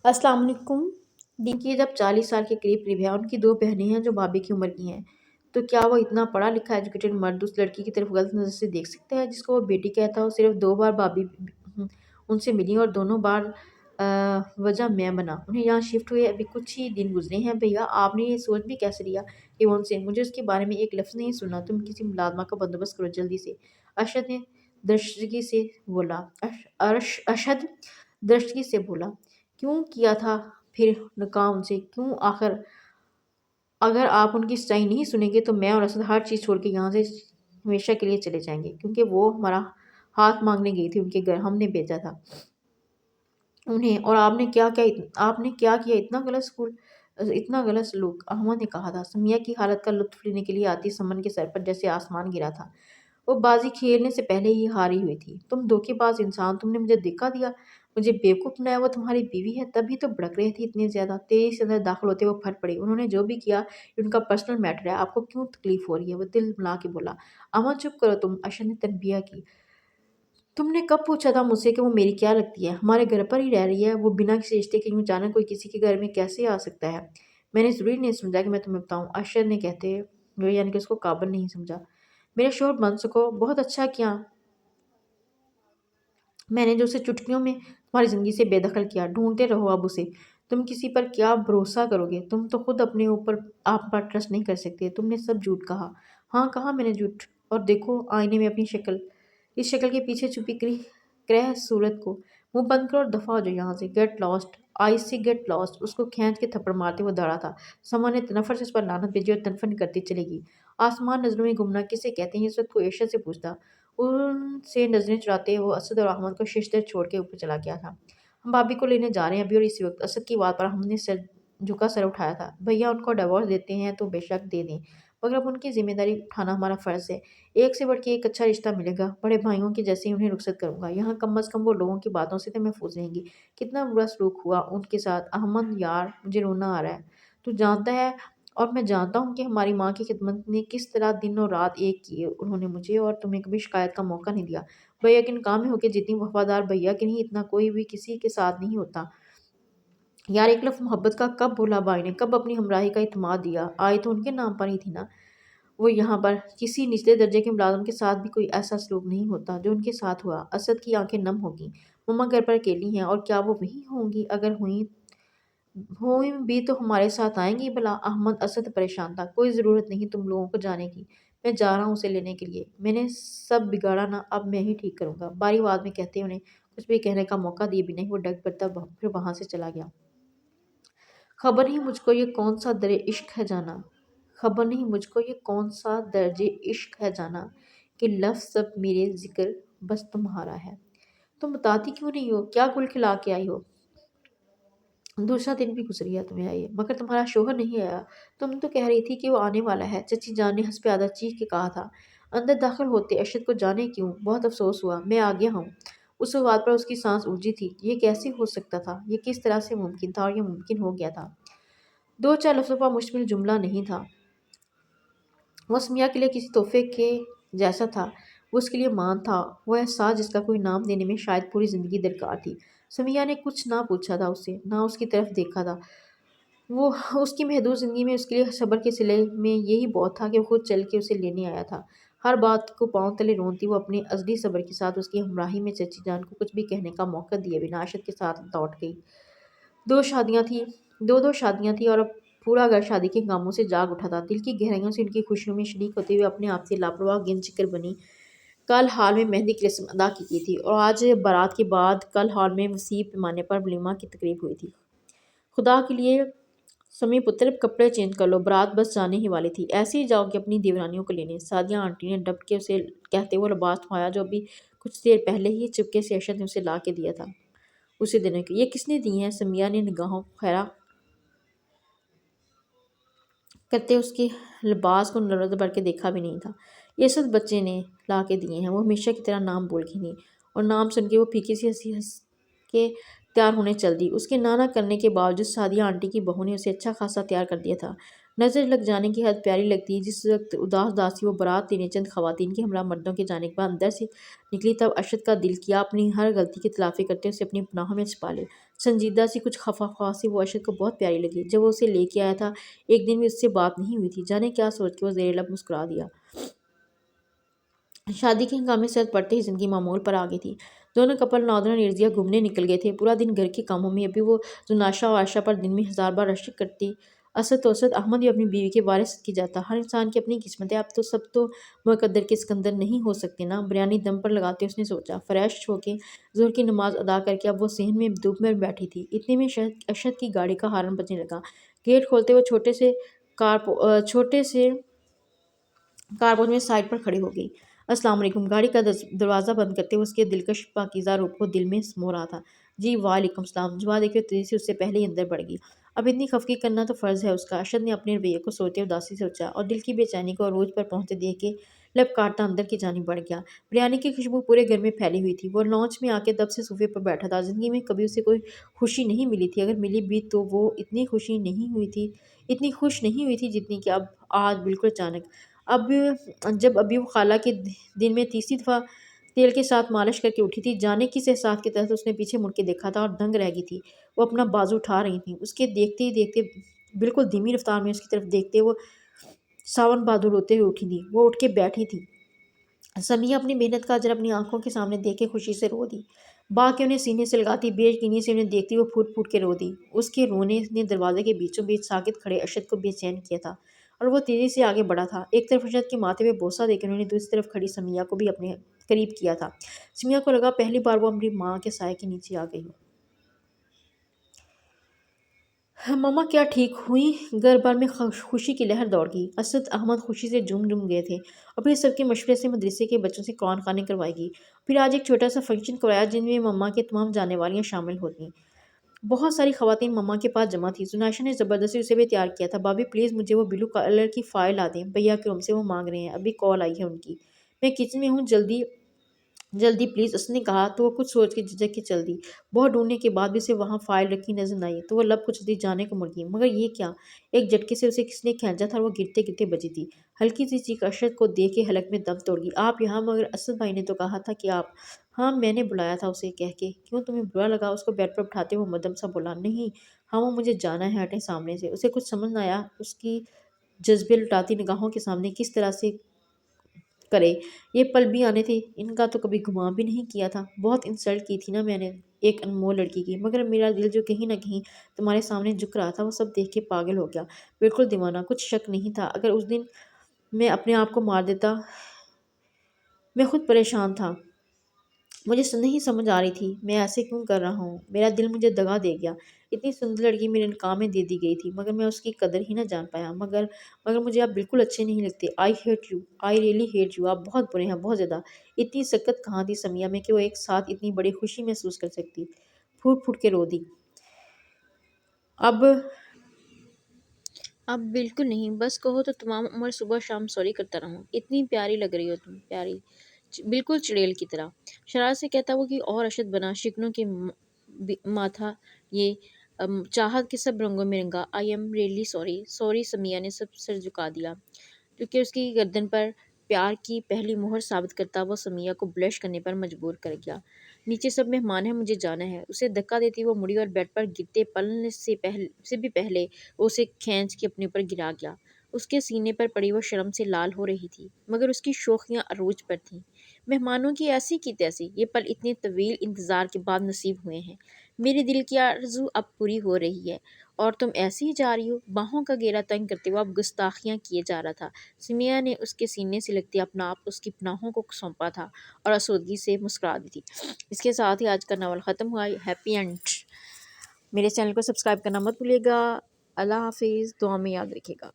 अस्सलाम वालेकुम। दिन की जब 40 साल के करीब है, उनकी दो बहनें हैं जो भाभी की उम्र की हैं। तो क्या वो इतना पढ़ा लिखा एजुकेटेड मर्द उस लड़की की तरफ गलत नज़र से देख सकता है जिसको वो बेटी कहता हो? सिर्फ 2 बार भाभी उनसे मिली और दोनों बार वजह मैं बना। उन्हें यहाँ शिफ्ट हुए अभी कुछ ही दिन गुजरे हैं। भैया आपने ये सोच भी कैसे लिया कि वो उनसे मुझे उसके बारे में एक लफ्ज़ नहीं सुना। तुम किसी मुलाजमा का बंदोबस्त करो जल्दी से। अरशद ने दृष्टि से बोला। अरशद दृष्टि से बोला, क्यों किया था फिर निकाह उनसे? क्यों? आखिर अगर आप उनकी सच्चाई नहीं सुनेंगे तो मैं और असद हर चीज़ छोड़ के यहाँ से हमेशा के लिए चले जाएंगे, क्योंकि वो हमारा हाथ मांगने गई थी उनके घर, हमने भेजा था उन्हें। और आपने क्या किया? इतना गलत सलूक। अहमद ने कहा था। समिया की हालत का लुत्फ लेने के लिए आती समन के सर पर जैसे आसमान गिरा था। वो बाजी खेलने से पहले ही हारी हुई थी। तुम धोखेबाज इंसान, तुमने मुझे धोखा दिया, मुझे बेवकूफ़ बनाया। वो तुम्हारी बीवी है, तभी तो भड़क रहे थे इतने ज़्यादा। तेजी से अंदर दाखिल होते वो फट पड़ी। उन्होंने जो भी किया ये उनका पर्सनल मैटर है, आपको क्यों तकलीफ हो रही है? वो दिल मिला के बोला। अमन चुप करो तुम, अरशद ने तनबिया की। तुमने कब पूछा था मुझसे कि वो मेरी क्या लगती है? हमारे घर पर ही रह रही है। वो बिना किसी रिश्ते के यूँ अचानक कोई किसी के घर में कैसे आ सकता है? मैंने ज़रूरी नहीं समझा कि मैं तुम्हें बताऊँ, अरशद ने कहते हुए यानी कि उसको काबिल नहीं समझा। मेरे शोहर बन सको, बहुत अच्छा किया मैंने जो उसे चुटकियों में तुम्हारी ज़िंदगी से बेदखल किया। ढूंढते रहो अब उसे। तुम किसी पर क्या भरोसा करोगे? तुम तो खुद अपने ऊपर आप पर ट्रस्ट नहीं कर सकते। तुमने सब झूठ कहा। हाँ कहा मैंने झूठ। और देखो आईने में अपनी शक्ल, इस शक्ल के पीछे छुपी क्रह सूरत को। मुंह बंद करो और दफा हो जाओ यहाँ से। गेट लॉस्ट, आई सी गेट लॉस्ट। उसको खींच के थप्पड़ मारते वो दौड़ा था। समा ने तनफर से उस पर लानत भेजी और तनफन करती चलेगी। आसमान नजरों में घूमना किसे कहते हैं? इस वक्त को एशा से पूछता। उनसे नजरें चुराते वो असद और अहमद को शिश्तर छोड़ के ऊपर चला गया था। हम भाभी को लेने जा रहे हैं अभी और इसी वक्त। असद की बात पर हमने सर उठाया था। भैया उनको डिवोर्स देते हैं तो बेशक दे दें, मगर अब उनकी जिम्मेदारी उठाना हमारा फ़र्ज़ है। एक से बढ़ के एक अच्छा रिश्ता मिलेगा। बड़े भाइयों के जैसे ही उन्हें रुखसत करूँगा। यहाँ कम अज़ कम वो लोगों की बातों से तो महफूज रहेंगी। कितना बुरा सलूक हुआ उनके साथ। अहमद यार मुझे रोना आ रहा है। तू जानता है और मैं जानता हूँ कि हमारी माँ की खिदमत ने किस तरह दिन और रात एक किए उन्होंने मुझे, और तुम्हें कभी शिकायत का मौका नहीं दिया। भैया के नाकाम में होकर जितनी वफादार भैया की नहीं, इतना कोई भी किसी के साथ नहीं होता। यार एक लफ्ज़ मोहब्बत का कब बोला भाई ने? कब अपनी हमराही का इत्मीनान दिया? आई तो उनके नाम पर ही थी ना। वो यहाँ पर किसी निचले दर्जे के मुलाज़िम के साथ भी कोई ऐसा सलूक नहीं होता जो उनके साथ हुआ। असद की आंखें नम होगी। मम्मा घर पर अकेली हैं, और क्या वो वहीं होंगी? अगर हुई भी तो हमारे साथ आएंगी भला? अहमद असद परेशान था। कोई ज़रूरत नहीं तुम लोगों को जाने की, मैं जा रहा हूँ उसे लेने के लिए। मैंने सब बिगाड़ा ना, अब मैं ही ठीक करूँगा। बारी आवाज़ में कहते उन्हें कुछ भी कहने का मौका दिए बिना ही वो डग पड़ता फिर वहाँ से चला गया। खबर नहीं मुझको ये कौन सा दर इश्क है जाना, खबर नहीं मुझको ये कौन सा दर्जे इश्क है जाना, कि लफ्ज़ सब मेरे जिक्र बस तुम्हारा है। तुम बताती क्यों नहीं हो? क्या गुल खिला के आई हो? दूसरा दिन भी गुजर गया तुम्हें आए, मगर तुम्हारा शोहर नहीं आया। तुम तो कह रही थी कि वो आने वाला है। चची जान ने हंसपे आधा चीख के कहा था। अंदर दाखिल होते अरशद को जाने क्यों बहुत अफसोस हुआ। मैं आ गया हूँ। उस बात पर उसकी सांस उलझी थी। ये कैसे हो सकता था? ये किस तरह से मुमकिन था? और ये मुमकिन हो गया था। दो चार लफ्ज़ों पर मुश्तमिल जुमला नहीं था। वो समिया के लिए किसी तोहफे के जैसा था। वो उसके लिए मान था, वो एहसास जिसका कोई नाम देने में शायद पूरी ज़िंदगी दरकार थी। समिया ने कुछ ना पूछा था उससे, ना उसकी तरफ देखा था। वो उसकी महदूद ज़िंदगी में उसके लिए सब्र के सिले में यही बहुत था कि वो खुद चल के उसे लेने आया था। हर बात को पाँव तले रोनती वो अपने अज़ली सब्र के साथ उसकी हमराही में चची जान को कुछ भी कहने का मौका दिए बिना अरशद के साथ लौट गई। दो शादियाँ थी, दो शादियाँ थी, और अब पूरा घर शादी के कामों से जाग उठा था। दिल की गहराइयों से उनकी खुशियों में शरीक होते हुए अपने आप से लापरवाह गिन-चिकर बनी। कल हॉल में मेहंदी की रस्म अदा की थी और आज बारात के बाद कल हॉल में वसीह पैमाने पर वलीमा की तकरीब हुई थी। खुदा के लिए समी पुत्र कपड़े चेंज कर लो, बारात बस जाने ही वाली थी। ऐसे ही जाओगे अपनी देवरानियों को लेने? सादिया आंटी ने डट के उसे कहते हुए लिबास थमाया जो अभी कुछ देर पहले ही चुपके से अरशद ने उसे ला के दिया था। उसे देने के ये किसने दी हैं? समिया ने निगाहों को खैरा करते उसके लिबास को नजर भर के देखा भी नहीं था। ये सब बच्चे ने ला के दिए हैं। वो हमेशा की तरह नाम बोल के नहीं, और नाम सुन के वो फीकी सी हंसी हंस के तैयार होने चल दी। उसके नाना करने के बावजूद सादिया आंटी की बहू ने उसे अच्छा खासा तैयार कर दिया था। नज़र लग जाने की हद प्यारी लगती है। जिस वक्त उदास दासी वो बारात लेने चंद खवातीन के हमरा मर्दों के जाने के बाद अंदर से निकली, तब अरशद का दिल किया अपनी हर गलती की तलाफ़ी करते उसे अपनी पनाहों में छिपा ले। سنجیدہ سی کچھ خفا خواہ سی وہ ارشد کو بہت پیاری لگی۔ جب وہ اسے لے کے آیا تھا ایک دن بھی اس سے بات نہیں ہوئی تھی، جانے کیا سوچ کے وہ زیر لب مسکرا دیا۔ شادی کے ہنگامے سے پڑتے ہی زندگی معمول پر آ گئی تھی۔ دونوں کپل نادرا نیرزیا گھومنے نکل گئے تھے۔ پورا دن گھر کے کاموں میں ابھی وہ زناشا اور عائشہ پر دن میں 1000 بار اشک کرتی۔ اسد تو اسد احمد بھی اپنی بیوی کے وارث کی جاتا۔ ہر انسان کی اپنی قسمت ہے، اب تو سب تو مقدر کے سکندر نہیں ہو سکتے نا۔ بریانی دم پر لگاتے اس نے سوچا۔ فریش ہو کے ظہر کی نماز ادا کر کے اب وہ صحن میں دھوپ میں بیٹھی تھی، اتنے میں ارشد کی گاڑی کا ہارن بجنے لگا۔ گیٹ کھولتے وہ چھوٹے سے کارپوش میں سائڈ پر کھڑی ہو گئی۔ السلام علیکم۔ گاڑی کا دروازہ بند کرتے ہوئے اس کے دلکش پاکیزہ روپ کو دل میں سمو رہا تھا۔ جی وعلیکم السلام، جواب دے کے تیزی سے اس سے پہلے ہی اندر بڑھ گئی۔ اب اتنی خفگی کرنا تو فرض ہے اس کا، ارشد نے اپنے رویے کو سوچتے اداسی سے سوچا، اور دل کی بے چینی کو عروج پر پہنچتے دیکھ کے لب کاٹتا اندر کی جانب بڑھ گیا۔ بریانی کی خوشبو پورے گھر میں پھیلی ہوئی تھی۔ وہ لانچ میں آ کے دب سے صوفے پر بیٹھا تھا۔ زندگی میں کبھی اسے کوئی خوشی نہیں ملی تھی، اگر ملی بھی تو وہ اتنی خوش نہیں ہوئی تھی جتنی کہ اب آج بالکل اچانک۔ جب ابھی وہ خالہ کے دن میں تیسری دفعہ تیل کے ساتھ مالش کر کے اٹھی تھی، جانے کس احساس کے تحت اس نے پیچھے مڑ کے دیکھا تھا اور دنگ رہ گئی تھی۔ وہ اپنا بازو اٹھا رہی تھیں، اس کے دیکھتے ہی دیکھتے بالکل دھیمی رفتار میں اس کی طرف دیکھتے وہ ساون بہادر روتے ہوئے اٹھی تھی۔ وہ اٹھ کے بیٹھی تھی۔ سمیہ اپنی محنت کا اجر اپنی آنکھوں کے سامنے دیکھ کے خوشی سے رو دی۔ با کے انہیں سینے سے لگاتی بے یقینی سے انہیں دیکھتی وہ پھوٹ پھوٹ کے رو دی۔ اس کے رونے نے دروازے کے بیچوں بیچ ساکت کھڑے ارشد کو بے چین کیا تھا، اور وہ تیزی سے آگے بڑھا تھا۔ ایک طرف ارشد کے ماتھے پہ بوسہ دے کر انہوں نے دوسری طرف کھڑی سمیہ کو بھی اپنے قریب کیا تھا۔ سمیہ کو لگا پہلی بار وہ اپنی ماں کے سائے کے نیچے آ گئی ہو۔ ماما کیا ٹھیک ہوئیں؟ گھر بھر میں خوشی کی لہر دوڑ گئی۔ اسد احمد خوشی سے جھوم گئے تھے، اور پھر سب کے مشورے سے مدرسے کے بچوں سے قرآن خوانی کروائی گئی۔ پھر آج ایک چھوٹا سا فنکشن کروایا جن میں ماما کے تمام جانے والیاں شامل ہوتیں۔ بہت ساری خواتین ماما کے پاس جمع تھیں۔ زناشا نے زبردستی اسے بھی تیار کیا تھا۔ بھابی پلیز مجھے وہ بلو کلر کی فائل لا دیں، بھیا کے روم سے وہ مانگ رہے ہیں، ابھی کال آئی ہے ان کی۔ میں کچن میں ہوں، جلدی جلدی پلیز، اس نے کہا تو وہ کچھ سوچ کے جھجک کے چل دی۔ بہت ڈھونڈنے کے بعد بھی اسے وہاں فائل رکھی نظر نہ آئی تو وہ لب کچلتی جانے کو مڑ گئی، مگر یہ کیا! ایک جھٹکے سے اسے کس نے کھینچا تھا اور وہ گرتے گرتے بچی تھی۔ ہلکی سی چیخ ارشد کو دیکھ کے حلق میں دم توڑ گئی۔ آپ یہاں؟ مگر اسد بھائی نے تو کہا تھا کہ آپ… ہاں میں نے بلایا تھا اسے کہہ کے۔ کیوں تمہیں برا لگا؟ اس کو بیڈ پر اٹھاتے وہ مدھم سا بولا۔ نہیں ہاں وہ مجھے جانا ہے، ہٹیں سامنے سے۔ اسے کچھ سمجھ نہ آیا اس کی جذبے لٹاتی نگاہوں کے سامنے کس طرح سے کرے۔ یہ پل بھی آنے تھے، ان کا تو کبھی گمان بھی نہیں کیا تھا۔ بہت انسلٹ کی تھی نا میں نے ایک انمول لڑکی کی، مگر میرا دل جو کہیں نہ کہیں تمہارے سامنے جھک رہا تھا وہ سب دیکھ کے پاگل ہو گیا، بالکل دیوانہ۔ کچھ شک نہیں تھا، اگر اس دن میں اپنے آپ کو مار دیتا۔ میں خود پریشان تھا، مجھے نہیں سمجھ آ رہی تھی میں ایسے کیوں کر رہا ہوں۔ میرا دل مجھے دغا دے گیا۔ اتنی سندر لڑکی میرے نکاح میں دے دی گئی تھی، مگر میں اس کی قدر ہی نہ جان پایا۔ مگر مجھے آپ بالکل اچھے نہیں لگتے۔ I hate you, I really hate you. آپ بہت برے ہیں، بہت زیادہ۔ اتنی سکت کہاں تھی سمیہ میں کہ وہ ایک ساتھ اتنی بڑی خوشی محسوس کر سکتی۔ پھوٹ پھوٹ کے رو دی۔ اب بالکل نہیں، بس کہو تو تمام عمر صبح شام سوری کرتا رہوں۔ اتنی پیاری لگ رہی ہو تم، پیاری، بالکل چڑیل کی طرح۔ شرارت سے کہتا وہ کہ اور ارشد بنا شکنوں کے ماتھا یہ چاہت کے سب رنگوں میں رنگا۔ I am really sorry. Sorry Sumaiya نے سب سر جھکا دیا، کیونکہ اس کی گردن پر پیار کی پہلی مہر ثابت کرتا وہ سمیہ کو بلش کرنے پر مجبور کر گیا۔ نیچے سب مہمان ہیں، مجھے جانا ہے۔ اسے دھکا دیتی وہ مڑی اور بیڈ پر گرتے پل سے بھی پہلے وہ اسے کھینچ کے اپنے اوپر گرا گیا۔ اس کے سینے پر پڑی وہ شرم سے لال ہو رہی تھی، مگر اس کی شوخیاں عروج پر تھیں۔ مہمانوں کی ایسی کی تیسی، یہ پل اتنے طویل انتظار کے بعد نصیب ہوئے ہیں۔ میرے دل کی آرزو اب پوری ہو رہی ہے، اور تم ایسے ہی جا رہی ہو۔ باہوں کا گھیرا تنگ کرتے وہ اب گستاخیاں کیے جا رہا تھا۔ سمیہ نے اس کے سینے سے لگتے اپنا آپ اس کی پناہوں کو سونپا تھا اور آسودگی سے مسکرا دی تھی۔ اس کے ساتھ ہی آج کا ناول ختم ہوا۔ Happy and. میرے چینل کو سبسکرائب کرنا مت بھولیے گا۔ اللہ حافظ، دعا میں یاد رکھیے گا۔